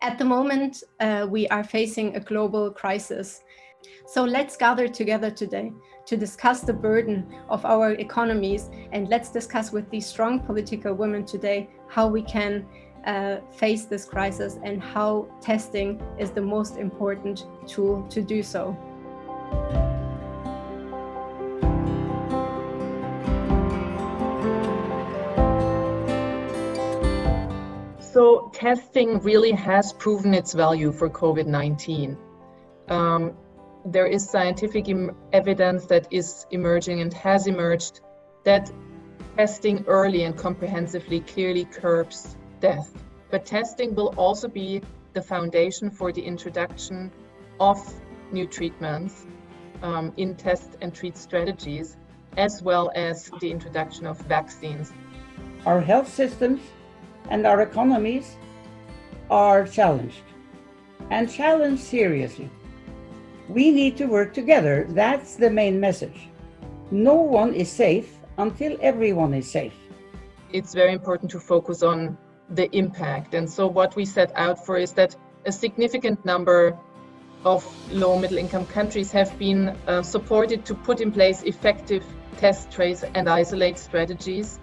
At the moment, we are facing a global crisis. So let's gather together today to discuss the burden of our economies, and let's discuss with these strong political women today how we can face this crisis and how testing is the most important tool to do so. So testing really has proven its value for COVID-19. There is scientific evidence that is emerging and has emerged that testing early and comprehensively clearly curbs death. But testing will also be the foundation for the introduction of new treatments in test and treat strategies, as well as the introduction of vaccines. Our health systems and our economies are challenged, and challenged seriously. We need to work together. That's the main message. No one is safe until everyone is safe. It's very important to focus on the impact. And so what we set out for is that a significant number of low middle income countries have been supported to put in place effective test, trace and isolate strategies.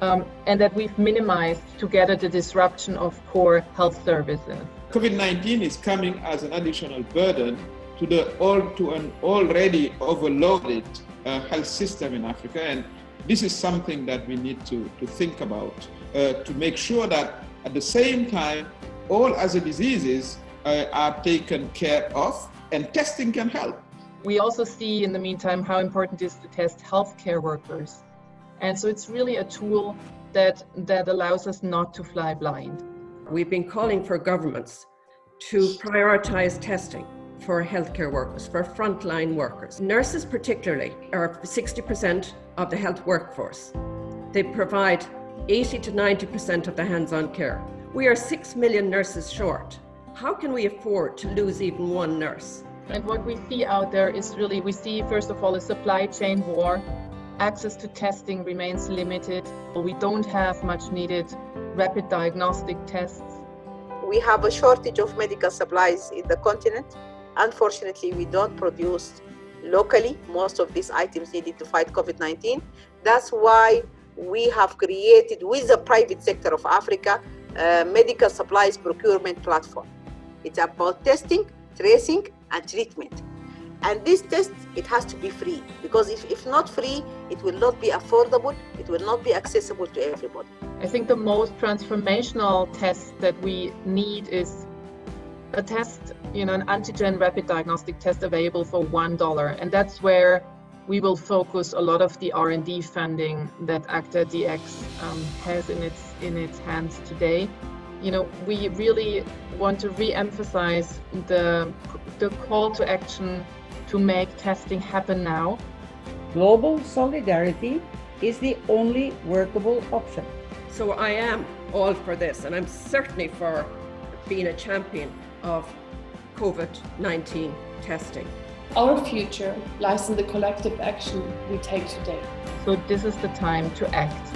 And that we've minimized together the disruption of core health services. COVID-19 is coming as an additional burden to an already overloaded health system in Africa, and this is something that we need to think about to make sure that at the same time all other diseases are taken care of, and testing can help. We also see in the meantime how important it is to test healthcare workers. And so it's really a tool that allows us not to fly blind. We've been calling for governments to prioritize testing for healthcare workers, for frontline workers. Nurses particularly are 60% of the health workforce. They provide 80 to 90% of the hands-on care. We are 6 million nurses short. How can we afford to lose even one nurse? And what we see out there is really, we see first of all a supply chain war. Access to testing remains limited. We don't have much needed rapid diagnostic tests. We have a shortage of medical supplies in the continent. Unfortunately, we don't produce locally most of these items needed to fight COVID-19. That's why we have created, with the private sector of Africa, a medical supplies procurement platform. It's about testing, tracing, and treatment. And this test, it has to be free, because if not free, it will not be affordable, it will not be accessible to everybody. I think the most transformational test that we need is a test, an antigen rapid diagnostic test available for $1. And that's where we will focus a lot of the R&D funding that ACTA-DX has in its hands today. We really want to re-emphasize the call to action to make testing happen now. Global solidarity is the only workable option. So I am all for this, and I'm certainly for being a champion of COVID-19 testing. Our future lies in the collective action we take today. So this is the time to act.